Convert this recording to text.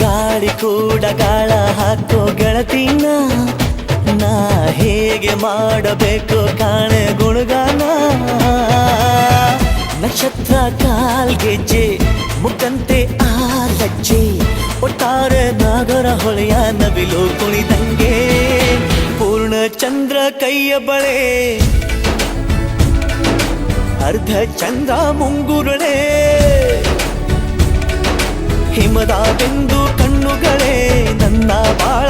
ಗಾಳಿ ಕೂಡ ಗಾಳ ಹಾಕೋ ಗೆಳತಿನ ನಾ ಹೇಗೆ ಮಾಡಬೇಕು ಕಾಣೆ ಗುಣಗಾನ ನಕ್ಷತ್ರ ಕಾಲ್ಗೆಜ್ಜೆ ಮುಖಂತೆ ಆ ಲಜ್ಜೆ ಒಟ್ಟಾರೆ ನಾಗರ ಹೊಳೆಯ ನವಿಲು ಕುಣಿದಂಗೆ ಪೂರ್ಣ ಚಂದ್ರ ಕೈಯ ಬಳೆ ಅರ್ಧ ಚಂದ್ರ ಮುಂಗುರುಳೆ ಹಿಮದ ಬೆಂದು ಕಣ್ಣುಗಳೇ ನನ್ನ ಬಾಳ